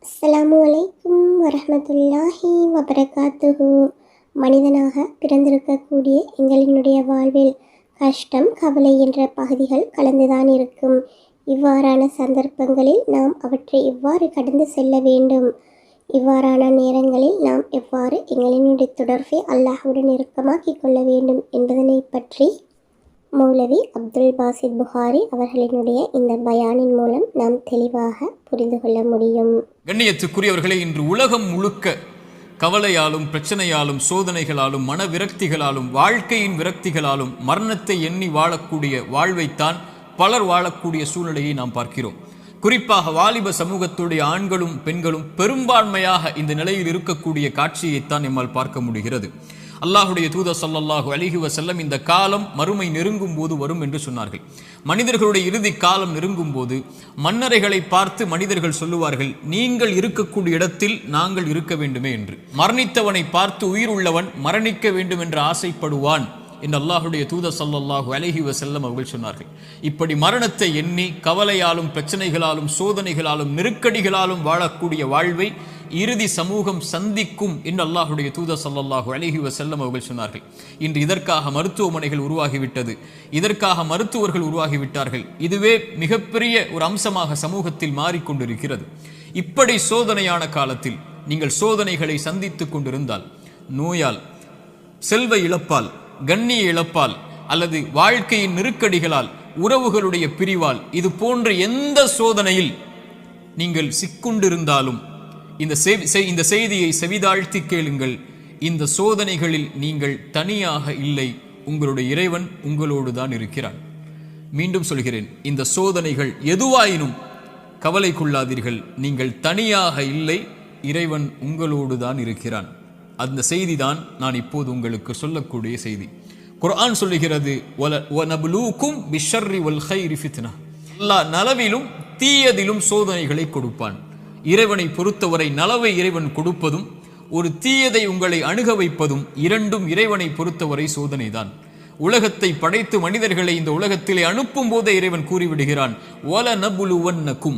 அஸ்ஸலாமு அலைக்கும் வரஹ்மத்துல்லாஹி வபரகாத்துஹு. மனிதனாக பிறந்திருக்கக்கூடிய எங்களினுடைய வாழ்வில் கஷ்டம், கவலை என்ற பகுதிகள் கலந்துதான் இருக்கும். இவ்வாறான சந்தர்ப்பங்களில் நாம் அவற்றை எவ்வாறு கடந்து செல்ல வேண்டும், இவ்வாறான நேரங்களில் நாம் எவ்வாறு எங்களினுடைய தொடர்பை அல்லாஹ்வுடன் நெருக்கமாக்கிக் கொள்ள வேண்டும் என்பதனை பற்றி மௌலவி அப்துல் பாசித் புகாரி அவர்களினுடைய இந்த பயானின் மூலம் நாம் தெளிவாக புரிந்து கொள்ள முடியும். கண்ணியத்துக்குரியவர்களே, இன்று உலகம் முழுக்க கவலையாலும் பிரச்சனையாலும் சோதனைகளாலும் மன விரக்திகளாலும் வாழ்க்கையின் விரக்திகளாலும் மரணத்தை எண்ணி வாழக்கூடிய வாழ்வைத்தான் பலர் வாழக்கூடிய சூழ்நிலையை நாம் பார்க்கிறோம். குறிப்பாக வாலிப சமூகத்துடைய ஆண்களும் பெண்களும் பெரும்பான்மையாக இந்த நிலையில் இருக்கக்கூடிய காட்சியைத்தான் நம்மால் பார்க்க முடிகிறது. அல்லாஹுடைய தூதர் ஸல்லல்லாஹு அலைஹி வஸல்லம் இந்த காலம் மறுமை நெருங்கும் போது வரும் என்று சொன்னார்கள். மனிதர்களுடைய இறுதி காலம் நெருங்கும் போது மன்னரைகளை பார்த்து மனிதர்கள் சொல்லுவார்கள், நீங்கள் இருக்கக்கூடிய இடத்தில் நாங்கள் இருக்க வேண்டுமே என்று. மரணித்தவனை பார்த்து உயிர் உள்ளவன் மரணிக்க வேண்டும் என்று ஆசைப்படுவான் என்று அல்லாஹுடைய தூதர் ஸல்லல்லாஹு அலைஹி வஸல்லம் அவர்கள் சொன்னார்கள். இப்படி மரணத்தை எண்ணி கவலையாலும் பிரச்சனைகளாலும் சோதனைகளாலும் நெருக்கடிகளாலும் வாழக்கூடிய வாழ்வை இறுதி சமூகம் சந்திக்கும் என்று அல்லாஹுடைய தூதர் ஸல்லல்லாஹு அலைஹி வஸல்லம் அவர்கள் சொன்னார்கள். இன்று இதற்காக மருத்துவமனைகள் உருவாகிவிட்டது, இதற்காக மருத்துவர்கள் உருவாகிவிட்டார்கள். இதுவே மிகப்பெரிய ஒரு அம்சமாக சமூகத்தில் மாறிக்கொண்டிருக்கிறது. இப்படி சோதனையான காலத்தில் நீங்கள் சோதனைகளை சந்தித்துக் கொண்டிருந்தால், நோயால், செல்வ இழப்பால், கண்ணிய இழப்பால் அல்லது வாழ்க்கையின் நெருக்கடிகளால், உறவுகளுடைய பிரிவால், இது போன்ற எந்த சோதனையில் நீங்கள் சிக்குண்டிருந்தாலும் இந்த செய்தியை செவிதாழ்த்தி கேளுங்கள். இந்த சோதனைகளில் நீங்கள் தனியாக இல்லை, உங்களுடைய இறைவன் உங்களோடு தான் இருக்கிறான். மீண்டும் சொல்கிறேன், இந்த சோதனைகள் எதுவாயினும் கவலை கொள்ளாதீர்கள், நீங்கள் தனியாக இல்லை, இறைவன் உங்களோடு தான் இருக்கிறான். அந்த செய்தி தான் நான் இப்போது உங்களுக்கு சொல்லக்கூடிய செய்தி. குர்ஆன் சொல்லுகிறது, வநப்லூக்கும் பிஷ்ஷர்ரி வல் கைரி ஃபித்னா. அல்லாஹ் நலவிலும் தீயதிலும் சோதனைகளை கொடுப்பான். இறைவனை பொறுத்தவரை நலவை இறைவன் கொடுப்பதும் ஒரு தீயதை உங்களை அணுக வைப்பதும் இரண்டும் இறைவனை பொறுத்தவரை சோதனைதான். உலகத்தை படைத்து மனிதர்களை இந்த உலகத்திலே அனுப்பும் போதே இறைவன் கூறிவிடுகிறான், வலநபுலுவன்னக்கும்,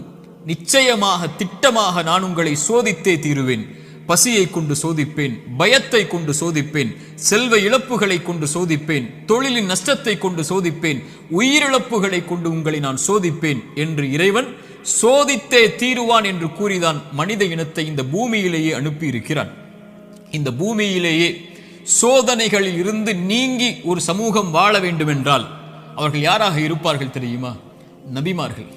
நிச்சயமாக திட்டமாக நான் உங்களை சோதித்தே தீருவேன். பசியை கொண்டு சோதிப்பேன், பயத்தை கொண்டு சோதிப்பேன், செல்வ இழப்புகளை கொண்டு சோதிப்பேன், தொழிலின் நஷ்டத்தை கொண்டு சோதிப்பேன், உயிரிழப்புகளை கொண்டு உங்களை நான் சோதிப்பேன் என்று இறைவன் சோதித்தே தீருவான் என்று கூறிதான் மனித இனத்தை இந்த பூமியிலேயே அனுப்பி இருக்கிறான். இந்த பூமியிலேயே சோதனைகளில் இருந்து நீங்கி ஒரு சமூகம் வாழ வேண்டும் என்றால் அவர்கள் யாராக இருப்பார்கள் தெரியுமா? நபிமார்கள்,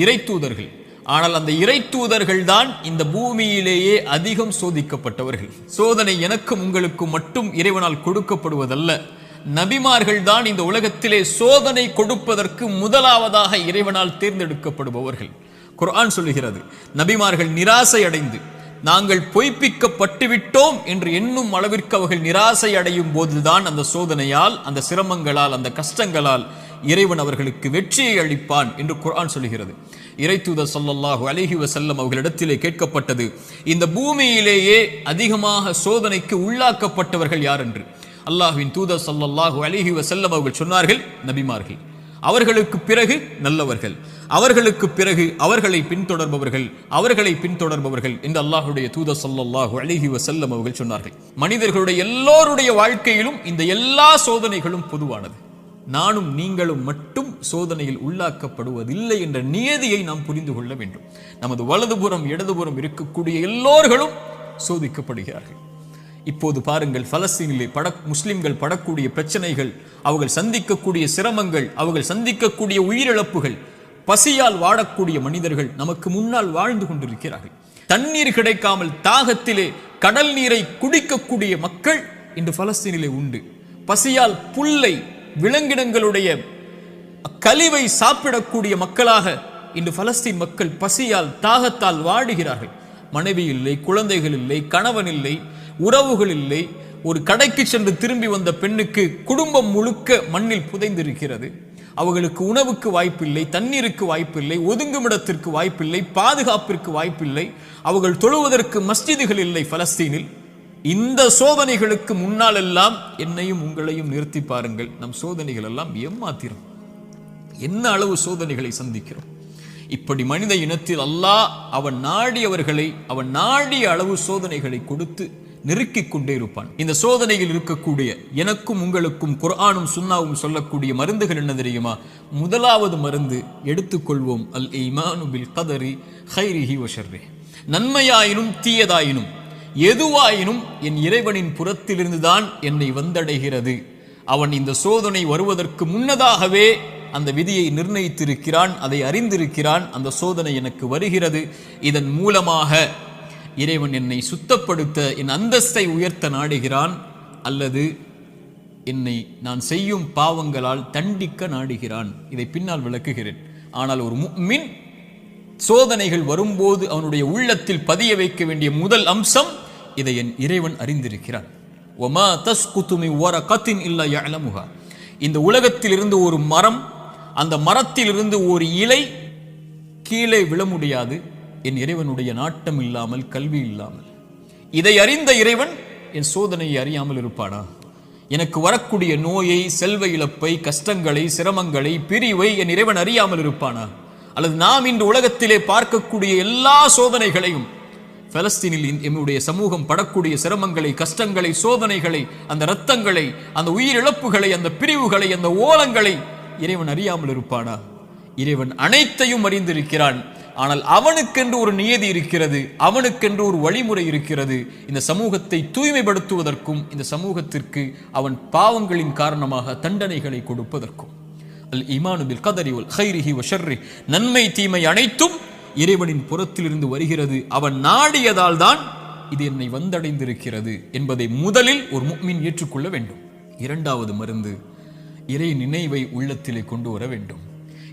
இறை தூதர்கள். ஆனால் அந்த இறை தூதர்கள் தான் இந்த பூமியிலேயே அதிகம் சோதிக்கப்பட்டவர்கள். சோதனை எனக்கும் உங்களுக்கும் மட்டும் இறைவனால் கொடுக்கப்படுவதல்ல, நபிமார்கள் தான் இந்த உலகத்திலே சோதனை கொடுப்பதற்கு முதலாவதாக இறைவனால் தேர்ந்தெடுக்கப்படுபவர்கள். குர்ஆன் சொல்லுகிறது, நபிமார்கள் நிராசை அடைந்து நாங்கள் பொய்ப்பிக்கப்பட்டு விட்டோம் என்று எண்ணும் அளவிற்கு அவர்கள் நிராசை அடையும் போதுதான் அந்த சோதனையால், அந்த சிரமங்களால், அந்த கஷ்டங்களால் இறைவன் அவர்களுக்கு வெற்றியை அளிப்பான் என்று குர்ஆன் சொல்லுகிறது. இறை தூதர் ஸல்லல்லாஹு அலைஹி வஸல்லம் அவர்களிடத்திலே கேட்கப்பட்டது, இந்த பூமியிலேயே அதிகமாக சோதனைக்கு உள்ளாக்கப்பட்டவர்கள் யார் என்று. அல்லாஹ்வின் தூதர் ஸல்லல்லாஹு அலைஹி வஸல்லம் அவர்கள் சொன்னார்கள், நபிமார்கள். அவர்களுக்கு பிறகு நல்லவர்கள், அவர்களுக்கு பிறகு அவர்களை பின்தொடர்பவர்கள் என்று அல்லாஹ்வுடைய தூதர் ஸல்லல்லாஹு அலைஹி வஸல்லம் அவர்கள் சொன்னார்கள். மனிதர்களுடைய எல்லோருடைய வாழ்க்கையிலும் இந்த எல்லா சோதனைகளும் பொதுவானது. நானும் நீங்களும் மட்டும் சோதனையில் உள்ளாக்கப்படுவதில்லை என்ற நியதியை நாம் புரிந்து கொள்ள வேண்டும். நமது வலதுபுறம் இடதுபுறம் இருக்கக்கூடிய எல்லோர்களும் சோதிக்கப்படுகிறார்கள். இப்போது பாருங்கள், பலஸ்தீனிலே முஸ்லிம்கள் படக்கூடிய பிரச்சனைகள், அவர்கள் சந்திக்கக்கூடிய சிரமங்கள், அவர்கள் சந்திக்கக்கூடிய உயிரிழப்புகள், பசியால் வாழக்கூடிய மனிதர்கள் நமக்கு முன்னால் வாழ்ந்து கொண்டிருக்கிறார்கள். தண்ணீர் கிடைக்காமல் தாகத்திலே கடல் நீரை குடிக்கக்கூடிய மக்கள் இன்று பலஸ்தீனிலே உண்டு. பசியால் புல்லை, விலங்கினங்களுடைய கழிவை சாப்பிடக்கூடிய மக்களாக இன்று பலஸ்தீன் மக்கள் பசியால் தாகத்தால் வாடுகிறார்கள். மனைவி இல்லை, குழந்தைகள் இல்லை, கணவன் இல்லை, உறவுகள் இல்லை. ஒரு கடைக்கு சென்று திரும்பி வந்த பெண்ணுக்கு குடும்பம் முழுக்க மண்ணில் புதைந்திருக்கிறது. அவர்களுக்கு உணவுக்கு வாய்ப்பில்லை, தண்ணீருக்கு வாய்ப்பில்லை, ஒதுங்குமிடத்திற்கு வாய்ப்பில்லை, பாதுகாப்பிற்கு வாய்ப்பில்லை. அவர்கள் தொழுவதற்கு மஸ்ஜிதுகள் இல்லை பலஸ்தீனில். இந்த சோதனைகளுக்கு முன்னால் எல்லாம் என்னையும் உங்களையும் நிறுத்தி பாருங்கள். நம் சோதனைகள் எல்லாம் ஏமாத்திரம். என்ன அளவு சோதனைகளை சந்திக்கிறோம். இப்படி மனித இனத்தில் அல்லாஹ் அவன் நாடியவர்களை அவன் நாடிய அளவு சோதனைகளை கொடுத்து நெருக்கிக் கொண்டே இருப்பான். இந்த சோதனையில் இருக்கக்கூடிய எனக்கும் உங்களுக்கும் குர்ஆனும் சுன்னாவும் சொல்லக்கூடிய மருந்துகள் என்ன தெரியுமா? முதலாவது மருந்து எடுத்துக்கொள்வோம், அல் ஈமானு பில் கதரி கைரிஹி வ ஷர்ரிஹி. நன்மையாயினும் தீயதாயினும் எதுவாயினும் என் இறைவனின் புறத்திலிருந்துதான் என்னை வந்தடைகிறது. அவன் இந்த சோதனை வருவதற்கு முன்னதாகவே அந்த விதியை நிர்ணயித்திருக்கிறான், அதை அறிந்திருக்கிறான். அந்த சோதனை எனக்கு வருகிறது, இதன் மூலமாக இறைவன் என்னை சுத்தப்படுத்த என் அந்தஸ்தை உயர்த்த நாடுகிறான், அல்லது என்னை நான் செய்யும் பாவங்களால் தண்டிக்க நாடுகிறான். இதை பின்னால் விளக்குகிறேன். ஆனால் ஒரு முஃமின் சோதனைகள் வரும்போது அவனுடைய உள்ளத்தில் பதிய வைக்க வேண்டிய முதல் அம்சம், இதை என் இறைவன் அறிந்திருக்கிறான். ஒமா தஸ்குது மின் வரகத்தின் இல்லா யஅலமுஹா. இந்த உலகத்தில் இருந்து ஒரு மரம், அந்த மரத்தில் இருந்து ஒரு இலை கீழே விழ முடியாது என் இறைவனுடைய நாட்டம் இல்லாமல், கல்வி இல்லாமல். இதை அறிந்த இறைவன் என் சோதனையை அறியாமல் இருப்பானா? எனக்கு வரக்கூடிய நோயை, செல்வ இழப்பை, கஷ்டங்களை, சிரமங்களை, பிரிவை என் இறைவன் அறியாமல் இருப்பானா? அல்லது நாம் இன்று உலகத்திலே பார்க்கக்கூடிய எல்லா சோதனைகளையும், பலஸ்தீனில் என்னுடைய சமூகம் படக்கூடிய சிரமங்களை, கஷ்டங்களை, சோதனைகளை, அந்த இரத்தங்களை, அந்த உயிரிழப்புகளை, அந்த பிரிவுகளை, அந்த ஓலங்களை இறைவன் அறியாமல் இருப்பானா? இறைவன் அனைத்தையும் அறிந்திருக்கிறான். ஆனால் அவனுக்கென்று ஒரு நியதி இருக்கிறது, அவனுக்கென்று ஒரு வழிமுறை இருக்கிறது. இந்த சமூகத்தை தூய்மைப்படுத்துவதற்கும் இந்த சமூகத்திற்கு அவன் பாவங்களின் காரணமாக தண்டனைகளை கொடுப்பதற்கும். அல் ஈமானு பில் கதரி வல் கைரிஹி வ ஷர்ரிஹி. நன்மை தீமை அனைத்தும் இறைவனின் புறத்திலிருந்து வருகிறது, அவன் நாடியதால் தான் இது என்னை வந்தடைந்திருக்கிறது என்பதை முதலில் ஒரு முஃமின் ஏற்றுக்கொள்ள வேண்டும். இரண்டாவது மருந்து, இறை நினைவை உள்ளத்திலே கொண்டு வர வேண்டும்.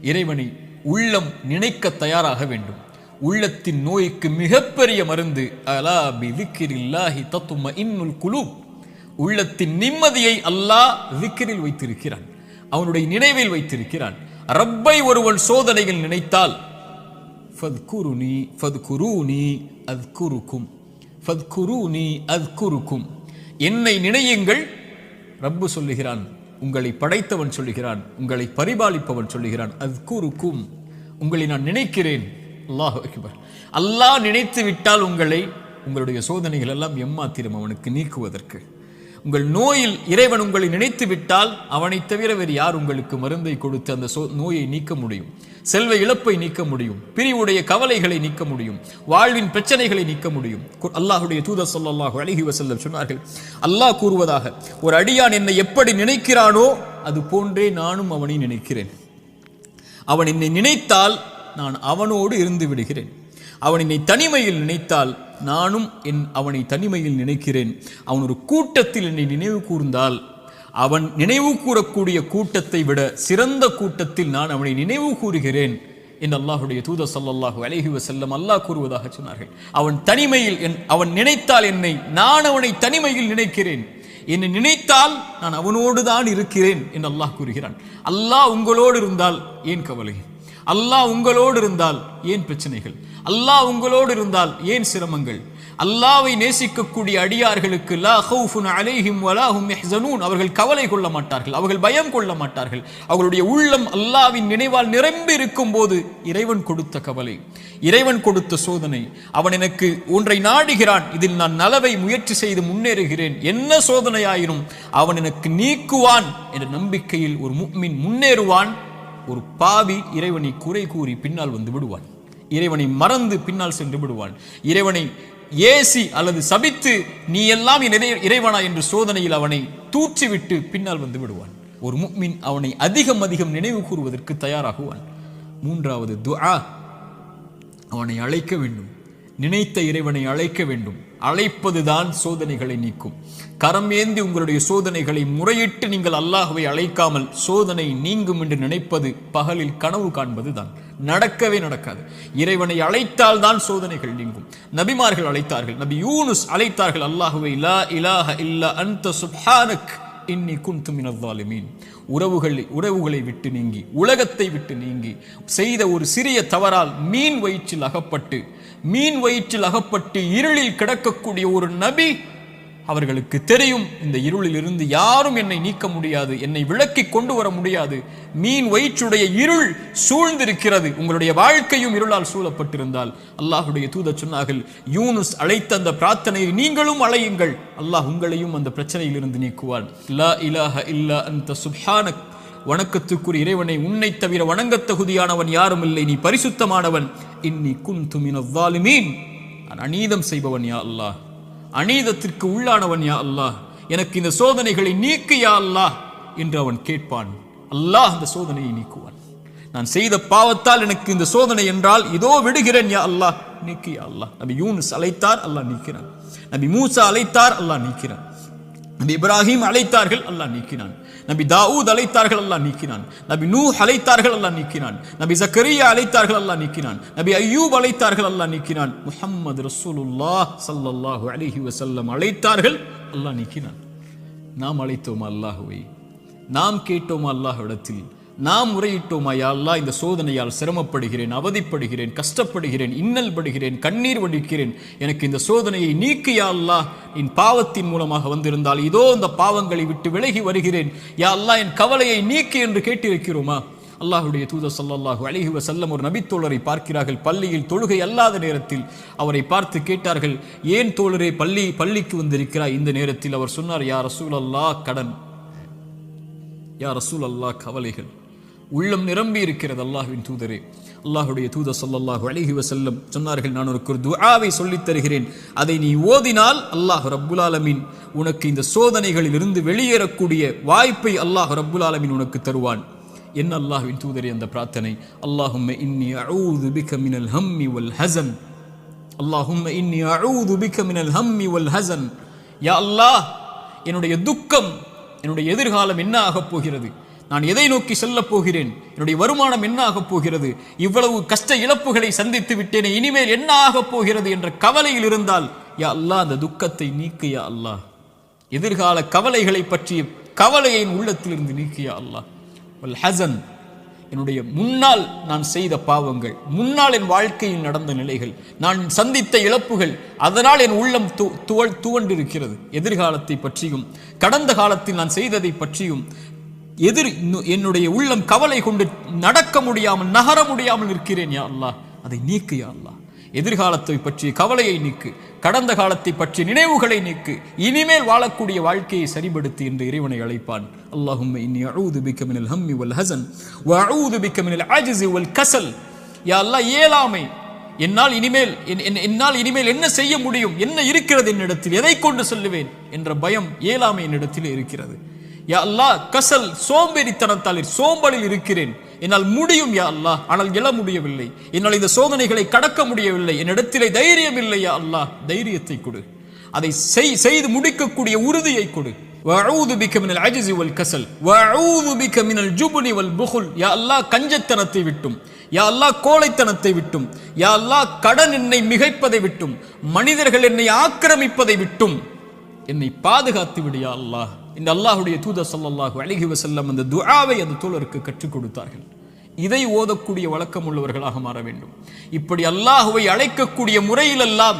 இறைவனை உள்ளம் நினைக்க தயாராக வேண்டும். உள்ளத்தின் நோய்க்கு மிகப்பெரிய மருந்து அலா பி திக்ரில்லாஹி தத்மஇன்னுல் குலூப். உள்ளத்தின் நிம்மதியை அல்லாஹ் திக்ரில் வைத்திருக்கிறான், அவனுடைய நினைவில் வைத்திருக்கிறான். ரப்பை ஒருவன் சோதனையில் நினைத்தால் ஃபத்குருனி ஃபத்குரூனி அத்குருக்கும், ஃபத்குரூனி அத்குருக்கும், என்னை நினையுங்கள். ரப்பு சொல்லுகிறான், உங்களை படைத்தவன் சொல்லுகிறான், உங்களை பரிபாலிப்பவன் சொல்லுகிறான், அத்குருக்கும், உங்களை நான் நினைக்கிறேன். அல்லாஹ் அக்பர். அல்லாஹ் நினைத்து விட்டால் உங்களுடைய சோதனைகள் எல்லாம் எம்மாத்திரம் அவனுக்கு நீக்குவதற்கு. உங்கள் நோயில் இறைவன் உங்களை நினைத்து விட்டால் அவனை தவிர வேறு யார் உங்களுக்கு மருந்தை கொடுத்து அந்த நோயை நீக்க முடியும்? செல்வ இழப்பை நீக்க முடியும், பிரிவுடைய கவலைகளை நீக்க முடியும், வாழ்வின் பிரச்சனைகளை நீக்க முடியும். அல்லாஹ்வுடைய தூதர் ஸல்லல்லாஹு அலைஹி வஸல்லம் சொன்னார்கள், அல்லாஹ் கூறுவதாக, ஒரு அடியான் என்னை எப்படி நினைக்கிறானோ அது போன்றே நானும் அவனை நினைக்கிறேன். அவன் என்னை நினைத்தால் நான் அவனோடு இருந்து விடுகிறேன். அவன் என்னை தனிமையில் நினைத்தால் நானும் அவனை தனிமையில் நினைக்கிறேன். அவன் ஒரு கூட்டத்தில் என்னை நினைவு கூர்ந்தால் அவன் நினைவு கூறக்கூடிய கூட்டத்தை விட சிறந்த கூட்டத்தில் நான் அவனை நினைவு கூறுகிறேன் என்று அல்லாஹ்வுடைய தூதர் ஸல்லல்லாஹு அலைஹி வஸல்லம் அல்லாஹ் கூறுவதாக சொன்னார்கள். அவன் தனிமையில் அவன் நினைத்தால் என்னை, நான் அவனை தனிமையில் நினைக்கிறேன். என்னை நினைத்தால் நான் அவனோடு தான் இருக்கிறேன் என்று அல்லாஹ் கூறுகிறான். அல்லாஹ் உங்களோடு இருந்தால் ஏன் கவலை? அல்லாஹ் உங்களோடு இருந்தால் ஏன் பிரச்சனைகள்? அல்லாஹ் உங்களோடு இருந்தால் ஏன் சிரமங்கள்? அல்லாஹ்வை நேசிக்கக்கூடிய அடியார்களுக்கு லா ஹவுஃபுன் அலைஹிம் வலா ஹும் யஹ்ஸனூன், அவர்கள் கவலை கொள்ள மாட்டார்கள், அவர்கள் பயம் கொள்ள மாட்டார்கள். அவர்களுடைய உள்ளம் அல்லாஹ்வின் நினைவால் நிரம்பி இருக்கும் போது இறைவன் கொடுத்த கவலை, இறைவன் கொடுத்த சோதனை, அவன் எனக்கு ஒன்றை நாடுகிறான், இதில் நான் நலவை முயற்சி செய்து முன்னேறுகிறேன், என்ன சோதனையாயினும் அவன் எனக்கு நீக்குவான் என்ற நம்பிக்கையில் ஒரு முஃமின் முன்னேறுவான். ஒரு பாவி இறைவனை குறை கூறி பின்னால் வந்து விடுவான், இறைவனை மறந்து பின்னால் சென்று விடுவான், இறைவனை ஏசி அல்லது சபித்து நீ எல்லாம் இறைவனா என்று சோதனையில் அவனை தூற்றிவிட்டு பின்னால் வந்து விடுவான். ஒரு முஃமின் அவனை அதிகம் நினைவு கூறுவதற்கு தயாராகுவான். மூன்றாவது துஆ, அவனை அழைக்க வேண்டும், நினைத்த இறைவனை அழைக்க வேண்டும். அழைப்பதுதான் சோதனைகளை நீக்கும். கரம் ஏந்தி உங்களுடைய சோதனைகளை முறையிட்டு நீங்கள் அல்லாஹ்வை அழைக்காமல் சோதனை நீங்கும் என்று நினைப்பது பகலில் கனவு காண்பது தான், நடக்கவே நடக்காது. இறைவனை அழைத்தால் தான் சோதனைகள் நீங்கும். நபிமார்கள் அழைத்தார்கள், நபி யூனுஸ் அழைத்தார்கள் அல்லாஹ்வை, லா இலாஹ இல்லா அன்த சுப்ஹானக் இன்னி குன்து மினல் ஸாலிமீன். உறவுகளை விட்டு நீங்கி, உலகத்தை விட்டு நீங்கி செய்த ஒரு சிறிய தவறால் மீன் வயிற்றில் அகப்பட்டு இருளில் கிடக்கக்கூடிய ஒரு நபி அவர்களுக்கு தெரியும் இந்த இருளில் இருந்து யாரும் என்னை நீக்க முடியாது, என்னை விளக்கி கொண்டு வர முடியாது. மீன் வயிற்றுடைய இருள் சூழ்ந்திருக்கிறது. உங்களுடைய வாழ்க்கையும் இருளால் சூழப்பட்டிருந்தால் அல்லாஹுடைய தூதர் சொன்னார்கள், யூனுஸ் அழைத்த அந்த பிரார்த்தனையை நீங்களும் அழையுங்கள், அல்லாஹ் உங்களையும் அந்த பிரச்சனையில் இருந்து நீக்குவான். லா இலாஹ இல்லா அன்த சுப்ஹானக், வணக்கத்துக்குரிய இறைவனை, உன்னை தவிர வணங்கத் தகுதியானவன் யாரும் இல்லை, நீ பரிசுத்தமானவன். இன்னி குன்து மினல் ஸாலிமீன், நான் அநீதம் செய்பவன் யா அல்லாஹ், அநீதத்திற்கு உள்ளானவன் யா அல்லாஹ், எனக்கு இந்த சோதனைகளை நீக்கு யா அல்லாஹ் என்று அவன் கேட்பான். அல்லாஹ் அந்த சோதனையை நீக்குவான். நான் செய்த பாவத்தால் எனக்கு இந்த சோதனை என்றால் இதோ விடுகிறேன் யா அல்லாஹ், நீக்கு யா அல்லாஹ். நபி யூனுஸ் அழைத்தார், அல்லாஹ் நீக்கிறான். நபி மூசா அழைத்தார், அல்லாஹ் நீக்கிறான். நபி இப்ராஹிம் அழைத்தார்கள், அல்லாஹ் நீக்கினான். நபி தாவூத் அழைத்தார்கள், அல்லாஹ் நீக்கினான். நபி நூஹ் அழைத்தார்கள், அல்லாஹ் நீக்கினான். நபி ஜக்கரியா அழைத்தார்கள், அல்லாஹ் நீக்கினான். நபி அய்யூப் அழைத்தார்கள், அல்லாஹ் நீக்கினான். முஹம்மது ரசூலுல்லாஹ் ஸல்லல்லாஹு அலைஹி வஸல்லம் அழைத்தார்கள், அல்லாஹ் நீக்கினான். நாம் அழைத்தோமா அல்லாஹ்வை? நாம் கேட்டோமா அல்லாஹ்விடத்தில்? நாம் முறையிட்டோமா, யா அல்லாஹ் இந்த சோதனையால் சிரமப்படுகிறேன், அவதிப்படுகிறேன், கஷ்டப்படுகிறேன், இன்னல் படுகிறேன், கண்ணீர் வடிக்கிறேன், எனக்கு இந்த சோதனையை நீக்கு யா அல்லாஹ். என் பாவத்தின் மூலமாக வந்திருந்தால் இதோ இந்த பாவங்களை விட்டு விலகி வருகிறேன் யா அல்லாஹ், என் கவலையை நீக்கு என்று கேட்டிருக்கிறோமா? அல்லாஹ்வுடைய தூதர் ஸல்லல்லாஹு அலைஹி வஸல்லம் ஒரு நபித்தோழரை பார்க்கிறார்கள். பள்ளியில் தொழுகை அல்லாத நேரத்தில் அவரை பார்த்து கேட்டார்கள், ஏன் தோழரே பள்ளிக்கு வந்திருக்கிறாய் இந்த நேரத்தில்? அவர் சொன்னார், யா ரசூலல்லாஹ் கடன், யா ரசூலல்லாஹ் கவலைகள். உள்ளம் நிரம்பி இருக்கிறது அல்லாஹ்வின் தூதரே. அல்லாஹ்வுடைய தூதர் ஸல்லல்லாஹு அலைஹி வஸல்லம் சொன்னார்கள், நான் உனக்கு ஒரு துஆவை சொல்லித் தருகிறேன், அதை நீ ஓதினால் அல்லாஹ் ரப்புல் ஆலமீன் உனக்கு இந்த சோதனைகளில் இருந்து வெளியேறக்கூடிய வாய்ப்பை அல்லாஹ் ரப்புல் ஆலமீன் உனக்கு தருவான். என்ன அல்லாஹ்வின் தூதரே அந்த பிரார்த்தனை? அல்லாஹும்ம இன்னி அஊது பிக மினல் ஹம்மி வல் ஹஸன், அல்லாஹும்ம இன்னி அஊது பிக மினல் ஹம்மி வல் ஹஸன். யா அல்லாஹ், என்னுடைய துக்கம், என்னுடைய எதிர்காலம் என்ன ஆகப் போகிறது, நான் எதை நோக்கி செல்லப் போகிறேன், என்னுடைய வருமானம் என்ன ஆகப் போகிறது, இவ்வளவு கஷ்ட இழப்புகளை சந்தித்து விட்டேனே, இனிமேல் என்ன ஆகப் போகிறது என்ற கவலையில் இருந்தால் யா அல்லாஹ் அந்த துக்கத்தை நீக்கு யா அல்லாஹ். எதிர்கால கவலைகளை பற்றிய கவலையை உள்ளத்திலிருந்து நீக்கு யா அல்லாஹ். வல் ஹஸன், என்னுடைய முன்னால் நான் செய்த பாவங்கள், முன்னால் என் வாழ்க்கையில் நடந்த நிலைகள், நான் சந்தித்த இழப்புகள், அதனால் என் உள்ளம் துவண்டிருக்கிறது. எதிர்காலத்தை பற்றியும் கடந்த காலத்தில் நான் செய்ததை பற்றியும் என்னுடைய உள்ளம் கவலை கொண்டு நடக்க முடியாமல், நகர முடியாமல் இருக்கிறேன் யா அல்லாஹ், அதை நீக்கு யா அல்லாஹ். எதிர்காலத்தை பற்றிய கவலையை நீக்கு, கடந்த காலத்தை பற்றிய நினைவுகளை நீக்கு, இனிமேல் வாழக்கூடிய வாழ்க்கையை சரிபடுத்தி என்று இறைவனை அழைப்பான். அல்லாஹும்ம இன்னி அஊது பிக மினல் ஹம்மி வல் ஹஸன் வ அஊது பிக மினல் அஜ்ஸி வல் கஸல். யா அல்லாஹ், இயலாமை, என்னால் இனிமேல் என்ன செய்ய முடியும், என்ன இருக்கிறது என்னிடத்தில், எதை கொண்டு சொல்லுவேன் என்ற பயம், இயலாமை என்னிடத்தில் இருக்கிறது. யா அல்லாஹ், கசல், சோம்பேறித்தனத்தால் சோம்பலில் இருக்கிறேன், என்னால் முடியும் யா அல்லாஹ், ஆனால் எழ முடியவில்லை, என்னால் இந்த சோதனைகளை கடக்க முடியவில்லை, என்னிடத்திலே தைரியம் இல்லை யா அல்லாஹ், தைரியத்தை கொடு, அதை செய்து முடிக்கக்கூடிய உறுதியை கொடு. வஅஊது பிக மினல் அஜ்ஸி வல் கஸல் வஅஊது பிக மினல் ஜுப்னி வல் புகுல். யா அல்லாஹ், கஞ்சத்தனத்தை விட்டும், யா அல்லாஹ் கோழைத்தனத்தை விட்டும், யா அல்லாஹ் கடன் என்னை மிகைப்பதை விட்டும், மனிதர்கள் என்னை ஆக்கிரமிப்பதை விட்டும் என்னை பாதுகாத்து விடு யா அல்லாஹ். இந்த அல்லாஹ்வுடைய தூதர் ஸல்லல்லாஹு அலைஹி வஸல்லம் அந்த துஆவை அந்த தோழருக்கு கற்றுக் கொடுத்தார்கள். இதை ஓதக்கூடிய வழக்கம் உள்ளவர்களாக மாற வேண்டும். இப்படி அல்லாஹ்வை அழைக்கக்கூடிய முறையிலெல்லாம்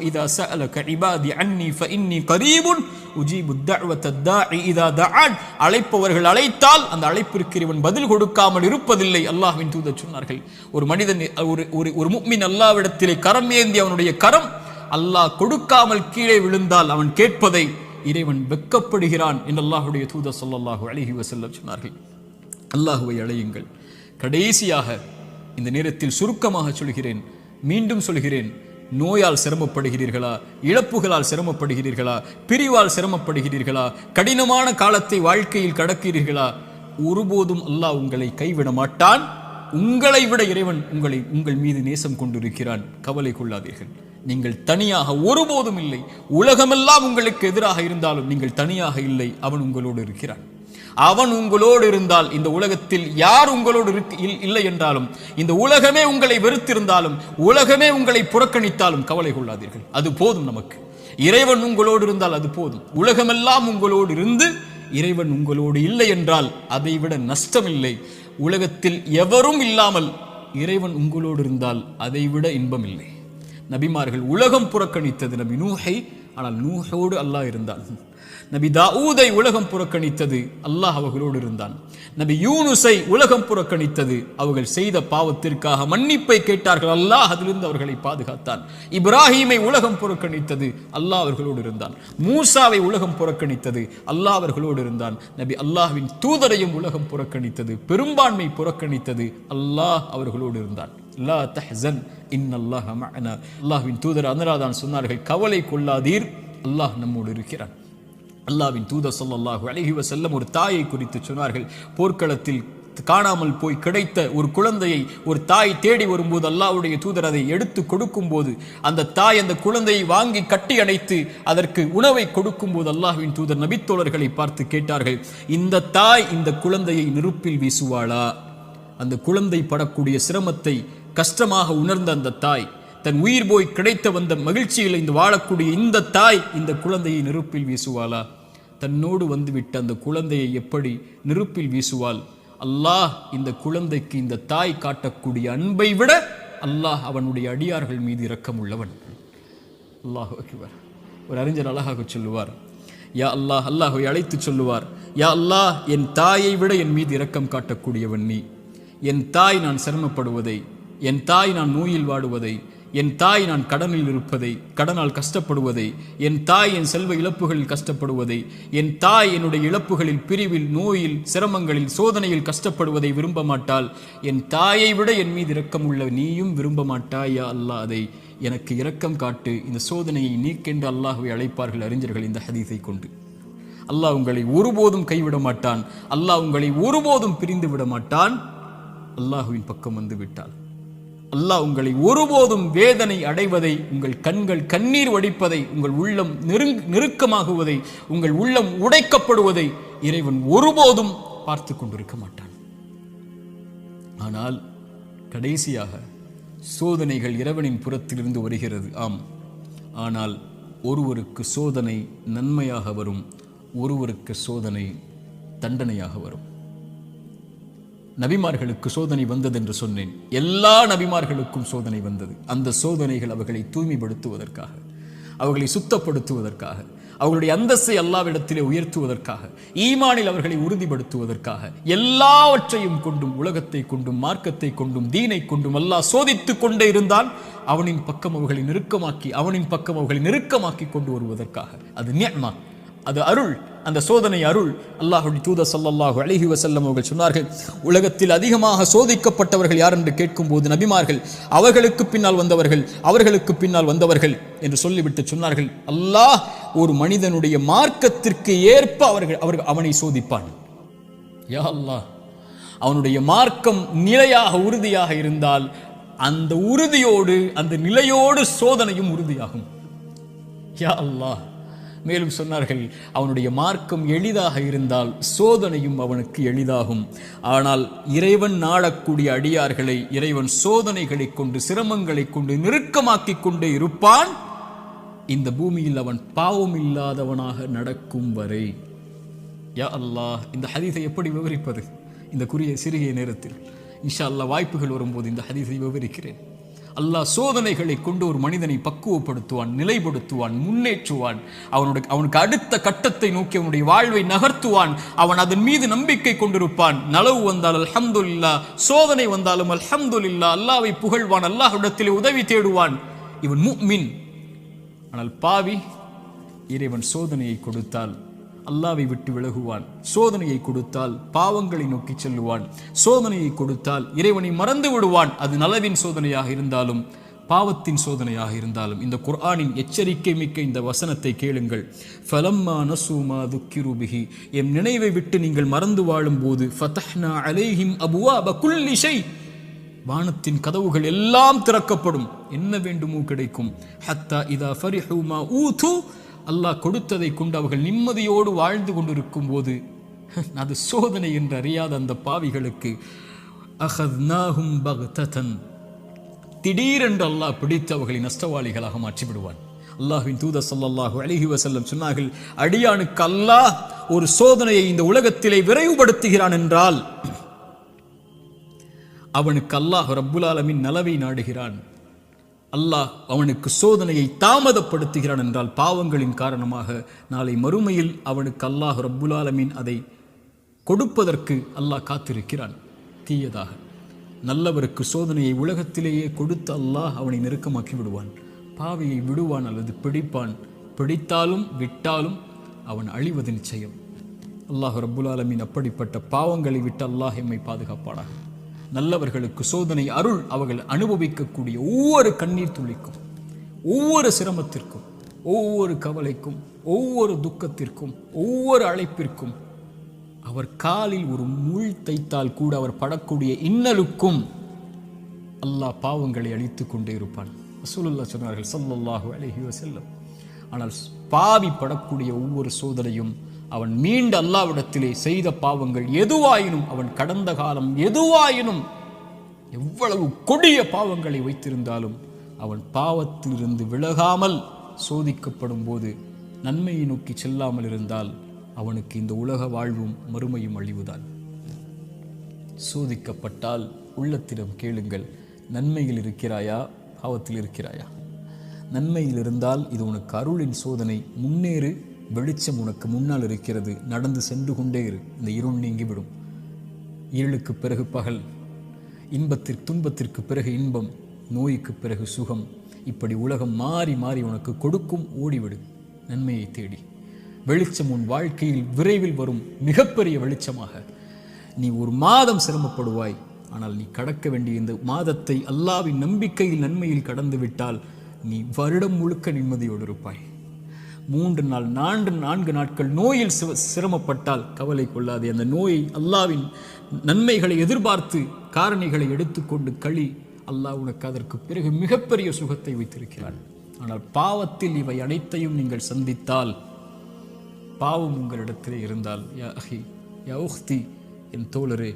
இதா சஅலக இபாதி அன்னி ஃபஇன்னி கரீபுன் உஜீபு தஅவத தாஇ இதா தஆன். அழைப்பவர்கள் அழைத்தால் அந்த அழைப்பிற்கு இவன் பதில் கொடுக்காமல் இருப்பதில்லை. அல்லாஹ்வின் தூதர் சொன்னார்கள், ஒரு மனிதன் ஒரு முஃமின் அல்லாஹ்விடத்திலே கரம் ஏந்தி அவனுடைய கரம் அல்லாஹ் கொடுக்காமல் கீழே விழுந்தால் அவன் கேட்பதை இறைவன் வெட்கப்படுகிறான் என்று அல்லாஹ்வுடைய தூதர் ஸல்லல்லாஹு அலைஹி வஸல்லம் சொன்னார்கள். அல்லாஹ்வை அழையுங்கள். கடைசியாக இந்த நேரத்தில் சுருக்கமாக சொல்கிறேன், மீண்டும் சொல்கிறேன், நோயால் சிரமப்படுகிறீர்களா, இழப்புகளால் சிரமப்படுகிறீர்களா, பிரிவால் சிரமப்படுகிறீர்களா, கடினமான காலத்தை வாழ்க்கையில் கடக்கிறீர்களா, ஒருபோதும் அல்லாஹ் உங்களை கைவிட மாட்டான். உங்களை விட இறைவன் உங்கள் மீது நேசம் கொண்டிருக்கிறான். கவலை கொள்ளாதீர்கள். நீங்கள் தனியாக ஒருபோதும் இல்லை. உலகமெல்லாம் உங்களுக்கு எதிராக இருந்தாலும் நீங்கள் தனியாக இல்லை. அவன் உங்களோடு இருக்கிறான். அவன் உங்களோடு இருந்தால் இந்த உலகத்தில் யார் உங்களோடு இல்லை என்றாலும், இந்த உலகமே உங்களை வெறுத்திருந்தாலும், உலகமே உங்களை புறக்கணித்தாலும் கவலை கொள்ளாதீர்கள். அது போதும் நமக்கு. இறைவன் உங்களோடு இருந்தால் அது போதும். உலகமெல்லாம் உங்களோடு இருந்து இறைவன் உங்களோடு இல்லை என்றால் அதைவிட நஷ்டம் இல்லை. உலகத்தில் எவரும் இல்லாமல் இறைவன் உங்களோடு இருந்தால் அதைவிட இன்பம் இல்லை. நபிமார்கள் உலகம் புறக்கணித்தது நபி நூஹை, ஆனால் நூஹோடு அல்லாஹ் இருந்தான். நபி தாவூதை உலகம் புறக்கணித்தது, அல்லாஹ் அவர்களோடு இருந்தான். நபி யூனுஸை உலகம் புறக்கணித்தது, அவர்கள் செய்த பாவத்திற்காக மன்னிப்பை கேட்டார்கள், அல்லாஹ் அதிலிருந்து அவர்களை பாதுகாத்தான். இப்ராஹீமை உலகம் புறக்கணித்தது, அல்லாஹ் அவர்களோடு இருந்தான். மூசாவை உலகம் புறக்கணித்தது, அல்லாஹ் அவர்களோடு இருந்தான். நபி அல்லாஹ்வின் தூதரையும் உலகம் புறக்கணித்தது, பெரும்பான்மை புறக்கணித்தது, அல்லாஹ் அவர்களோடு இருந்தான். லா தஹ்சன் இன்னல்லாஹ மஅனா. அல்லாஹ்வின் தூதர் அதனால்தான் சொன்னார்கள், கவலை கொள்ளாதீர், அல்லாஹ் நம்மோடு இருக்கிறான். அல்லாஹ்வின் தூதர் ஸல்லல்லாஹு அலைஹி வஸல்லம் ஒரு தாயை குறித்து சொன்னார்கள். போர்க்களத்தில் காணாமல் போய் கிடைத்த ஒரு குழந்தையை ஒரு தாய் தேடி வரும்போது அல்லாஹ்வுடைய தூதர் அதை எடுத்து கொடுக்கும் போது அந்த தாய் அந்த குழந்தையை வாங்கி கட்டி அணைத்து அதற்கு உணவை கொடுக்கும் போது அல்லாஹ்வின் தூதர் நபித்தோழர்களை பார்த்து கேட்டார்கள், இந்த தாய் இந்த குழந்தையை நெருப்பில் வீசுவாளா? அந்த குழந்தை படக்கூடிய சிரமத்தை கஷ்டமாக உணர்ந்த அந்த தாய், தன் உயிர் போய் கிடைத்த வந்த மகிழ்ச்சியில் இந்த வாழக்கூடிய இந்த தாய் இந்த குழந்தையை நெருப்பில் வீசுவாளா? தன்னோடு வந்துவிட்ட அந்த குழந்தையை எப்படி நெருப்பில் வீசுவாள்? அல்லாஹ் இந்த குழந்தைக்கு இந்த தாய் காட்டக்கூடிய அன்பை விட அல்லாஹ் அவனுடைய அடியார்கள் மீது இரக்கம் உள்ளவன். அல்லாஹ் அக்பர். ஒரு அறிஞர் அழகாக சொல்லுவார், யா அல்லாஹ், அல்லாஹ்வை அழைத்து சொல்லுவார், யா அல்லாஹ், என் தாயை விட என் மீது இரக்கம் காட்டக்கூடியவன் நீ. என் தாய் நான் சிரமப்படுவதை, என் தாய் நான் நோயில் வாடுவதை, என் தாய் நான் கடனில் இருப்பதை, கடனால் கஷ்டப்படுவதை, என் தாய் என் செல்வ இழப்புகளில் கஷ்டப்படுவதை, என் தாய் என்னுடைய இழப்புகளில், பிரிவில், நோயில், சிரமங்களில், சோதனையில் கஷ்டப்படுவதை விரும்ப மாட்டாள். என் தாயை விட என் மீது இரக்கம் உள்ள நீயும் விரும்ப மாட்டாயா அல்லாஹ், அதை எனக்கு இரக்கம் காட்டு, இந்த சோதனையை நீக்கென்று அல்லாஹ்வை அழைப்பார்கள் அறிஞர்கள் இந்த ஹதீஸை கொண்டு. அல்லாஹ் உங்களை ஒருபோதும் கைவிட மாட்டான், அல்லாஹ் உங்களை ஒருபோதும் பிரிந்து விட மாட்டான். அல்லாஹ்வின் பக்கம் வந்து விட்டால் அல்லாஹ் உங்களை ஒருபோதும் வேதனை அடைவதை, உங்கள் கண்கள் கண்ணீர் வடிப்பதை, உங்கள் உள்ளம் நெருக்கமாகுவதை, உங்கள் உள்ளம் உடைக்கப்படுவதை இறைவன் ஒருபோதும் பார்த்து கொண்டிருக்க மாட்டான். ஆனால் கடைசியாக சோதனைகள் இறைவனின் புறத்திலிருந்து வருகிறது, ஆம். ஆனால் ஒருவருக்கு சோதனை நன்மையாக வரும், ஒருவருக்கு சோதனை தண்டனையாக வரும். நபிமார்களுக்கு சோதனை வந்தது என்று சொன்னேன். எல்லா நபிமார்களுக்கும் சோதனை வந்தது. அந்த சோதனைகள் அவர்களை தூய்மைப்படுத்துவதற்காக, அவர்களை சுத்தப்படுத்துவதற்காக, அவர்களுடைய அந்தஸ்தை அல்லாஹ்விடத்திலே உயர்த்துவதற்காக, ஈமானில் அவர்களை உறுதிப்படுத்துவதற்காக, எல்லாவற்றையும் கொண்டும், உலகத்தை கொண்டும், மார்க்கத்தை கொண்டும், தீனை கொண்டும் அல்லாஹ் சோதித்துக் கொண்டே இருந்தால் அவனின் பக்கம் அவர்களை நெருக்கமாக்கி, அவனின் பக்கம் அவர்களை நெருக்கமாக்கி கொண்டு வருவதற்காக. அது நிஅமா, அது அருள். அந்த சோதனை அருள். அல்லாஹ்வுடைய தூதர் ஸல்லல்லாஹு அலைஹி வஸல்லம் அவர்கள் சொன்னார்கள், உலகத்தில் அதிகமாக சோதிக்கப்பட்டவர்கள் யார் என்று கேட்கும்போது நபிமார்கள், அவர்களுக்கு பின்னால் வந்தவர்கள், அவர்களுக்கு பின்னால் வந்தவர்கள் என்று சொல்லிவிட்டு சொன்னார்கள், அல்லாஹ் ஒரு மனிதனுடைய மார்க்கத்திற்கு ஏற்ப அவனை சோதிப்பான். யா அல்லாஹ், அவனுடைய மார்க்கம் நிலையாக உறுதியாக இருந்தால் அந்த உறுதியோடு, அந்த நிலையோடு சோதனையும் உறுதியாகும். யா அல்லாஹ். மேலும் சொன்னார்கள், அவனுடைய மார்க்கம் எளிதாக இருந்தால் சோதனையும் அவனுக்கு எளிதாகும். ஆனால் இறைவன் நாடக்கூடிய அடியார்களை இறைவன் சோதனைகளை கொண்டு, சிரமங்களை கொண்டு நெருக்கமாக்கி கொண்டே இருப்பான், இந்த பூமியில் அவன் பாவம் இல்லாதவனாக நடக்கும் வரை. யா அல்லாஹ், இந்த ஹதீஸை எப்படி விவரிப்பது இந்த சிறிய நேரத்தில்? இன்ஷா அல்லாஹ் வாய்ப்புகள் வரும்போது இந்த ஹதீஸை விவரிக்கிறேன். அல்லாஹ் சோதனைகளை கொண்டு ஒரு மனிதனை பக்குவப்படுத்துவான், நிலைப்படுத்துவான், முன்னேற்றுவான். அவனுக்கு அடுத்த கட்டத்தை நோக்கி அவனுடைய வாழ்வை நகர்த்துவான். அவன் அதன் மீது நம்பிக்கை கொண்டிருப்பான். நலவு வந்தால் அல்ஹம்துலில்லாஹ், சோதனை வந்தாலும் அல்ஹம்துலில்லாஹ், அல்லாஹ்வை புகழ்வான், அல்லாஹ்விடத்திலே உதவி தேடுவான். இவன் முஃமின். ஆனால் பாவி, இறைவன் சோதனையை கொடுத்தால் அல்லாஹ்வை விட்டு விலகுவான், சோதனையை கொடுத்தால் பாவங்களை நோக்கி செல்லுவான், சோதனையை கொடுத்தால் இறைவனை மறந்து விடுவான். அது நலவின் சோதனையாக இருந்தாலும் பாவத்தின் சோதனையாக இருந்தாலும். இந்த குர்ஆனின் எச்சரிக்கை மிக்க இந்த வசனத்தை கேளுங்கள். ஃபலம்மா நஸூ மா துக்கிரு பிஹி, எம் நினைவை விட்டு நீங்கள் மறந்து வாழும் போது, ஃபதஹ்னா அலைஹிம் அபுவாப குல்லி ஷை, வானத்தின் கதவுகள் எல்லாம் திறக்கப்படும், என்ன வேண்டுமோ கிடைக்கும். ஹத்தா இதா ஃபரிஹு மா ஊது, அல்லாஹ் கொடுத்ததை கொண்டு அவர்கள் நிம்மதியோடு வாழ்ந்து கொண்டிருக்கும் போது, அது சோதனை என்று அறியாத அந்த பாவிகளுக்கு அஹத்னாஹும் பக்ததன், திடீரென்று அல்லாஹ் பிடித்து அவர்களை நஷ்டவாளிகளாக மாற்றிவிடுவான். அல்லாஹ்வின் தூதர் ஸல்லல்லாஹு அலைஹி வஸல்லம் சொன்னார்கள், அடியானுக்கு அல்லாஹ் ஒரு சோதனையை இந்த உலகத்திலே விரைவுபடுத்துகிறான் என்றால் அவனுக்கு அல்லாஹ் ரப்புல் ஆலமீன் நலவை நாடுகிறான். அல்லாஹ் அவனுக்கு சோதனையை தாமதப்படுத்துகிறான் என்றால் பாவங்களின் காரணமாக நாளை மறுமையில் அவனுக்கு அல்லாஹ் ரப்புல் ஆலமீன் அதை கொடுப்பதற்கு அல்லாஹ் காத்திருக்கிறான் தீயதாக. நல்லவருக்கு சோதனையை உலகத்திலேயே கொடுத்து அல்லாஹ் அவனை நெருக்கமாக்கி விடுவான். பாவியை விடுவான் அல்லது பிடிப்பான். பிடித்தாலும் விட்டாலும் அவன் அழிவது நிச்சயம். அல்லாஹ் ரப்புல் ஆலமீன் அப்படிப்பட்ட பாவங்களை விட்டு அல்லாஹ் எம்மை பாதுகாப்பானாக. நல்லவர்களுக்கு சோதனை அருள் அவர்கள் அனுபவிக்கக்கூடிய ஒவ்வொரு கண்ணீர் துளிக்கும், ஒவ்வொரு சிரமத்திற்கும், ஒவ்வொரு கவலைக்கும், ஒவ்வொரு துக்கத்திற்கும், ஒவ்வொரு அழைப்பிற்கும், அவர் காலில் ஒரு முள் தைத்தால் கூட அவர் படக்கூடிய இன்னலுக்கும் அல்லாஹ் பாவங்களை அழித்து கொண்டே இருப்பான். ரசூலுல்லாஹ் சொன்னார்கள் ஸல்லல்லாஹு அலைஹி வஸல்லம். ஆனால் பாவி படக்கூடிய ஒவ்வொரு சோதனையும் அவன் மீண்டு அல்லாஹ்விடத்திலே செய்த பாவங்கள் எதுவாயினும், அவன் கடந்த காலம் எதுவாயினும், எவ்வளவு கொடிய பாவங்களை வைத்திருந்தாலும் அவன் பாவத்திலிருந்து விலகாமல் சோதிக்கப்படும் போது நன்மையை நோக்கி செல்லாமல் இருந்தால் அவனுக்கு இந்த உலக வாழ்வும் மறுமையும் அழிவுதான். சோதிக்கப்பட்டால் உள்ளத்திடம் கேளுங்கள், நன்மையில் இருக்கிறாயா, பாவத்தில் இருக்கிறாயா? நன்மையில் இருந்தால் இது உனக்கு அருளின் சோதனை, முன்னேறு, வெளிச்சம் உனக்கு முன்னால் இருக்கிறது, நடந்து சென்று கொண்டே இரு, இந்த இருள் நீங்கிவிடும். இருளுக்கு பிறகு பகல், துன்பத்திற்கு பிறகு இன்பம், நோய்க்கு பிறகு சுகம், இப்படி உலகம் மாறி மாறி உனக்கு கொடுக்கும். ஓடிவிடு நன்மையை தேடி. வெளிச்சம் உன் வாழ்க்கையில் விரைவில் வரும், மிகப்பெரிய வெளிச்சமாக. நீ ஒரு மாதம் சிரமப்படுவாய், ஆனால் நீ கடக்க வேண்டிய இந்த மாதத்தை அல்லாஹ்வின் நம்பிக்கையில் நன்மையில் கடந்து விட்டால் நீ வருடம் முழுக்க நிம்மதியோடு இருப்பாய். 3 நாள் 4 நாட்கள் நோயில் சிரமப்பட்டால் கவலை கொள்ளாதே. அந்த நோயை அல்லாஹ்வின் நன்மைகளை எதிர்பார்த்து காரணிகளை எடுத்துக்கொண்டு களி, அல்லாஹ் உனக்கு அதற்கு பிறகு மிகப்பெரிய சுகத்தை வைத்திருக்கிறான். ஆனால் பாவத்தில் இவை அனைத்தையும் நீங்கள் சந்தித்தால், பாவம் உங்களிடத்திலே இருந்தால், யா அஹி யா உஹ்தி, என் தோழரே,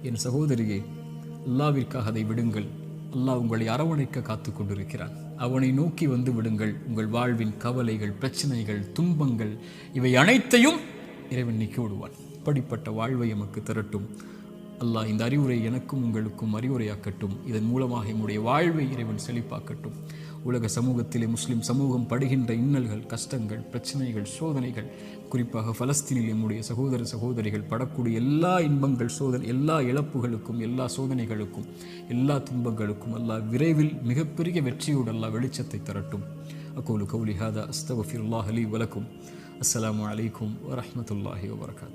என் சகோதரியே, அல்லாஹ்விற்காக அதை விடுங்கள். அல்லாஹ் உங்களை அரவணைக்க காத்து கொண்டிருக்கிறான். அவனை நோக்கி வந்து விடுங்கள். உங்கள் வாழ்வின் கவலைகள், பிரச்சனைகள், துன்பங்கள் இவை அனைத்தையும் இறைவன் நீக்கி விடுவான். இப்படிப்பட்ட வாழ்வை எமக்கு தரட்டும். அல்லாஹ் இந்த அறிவுரை எனக்கும் உங்களுக்கும் அறிவுரையாக்கட்டும். இதன் மூலமாக என்னுடைய வாழ்வை இறைவன் செழிப்பாக்கட்டும். உலக சமூகத்திலே முஸ்லிம் சமூகம் படுகின்ற இன்னல்கள், கஷ்டங்கள், பிரச்சனைகள், சோதனைகள், குறிப்பாக பலஸ்தீனில் நம்முடைய சகோதர சகோதரிகள் படக்கூடிய எல்லா இன்பங்கள், சோதனை, எல்லா இழப்புகளுக்கும், எல்லா சோதனைகளுக்கும், எல்லா துன்பங்களுக்கும் அல்லாஹ் விரைவில் மிகப்பெரிய வெற்றியோடு அல்லாஹ் வெளிச்சத்தை தரட்டும். அகூலு கௌலி ஹாதா அஸ்தக்ஃபிருல்லாஹ் லீ வலக்கும். அஸ்ஸலாமு அலைக்கும் வரஹ்மத்துல்லாஹி வபரகாத்துஹு.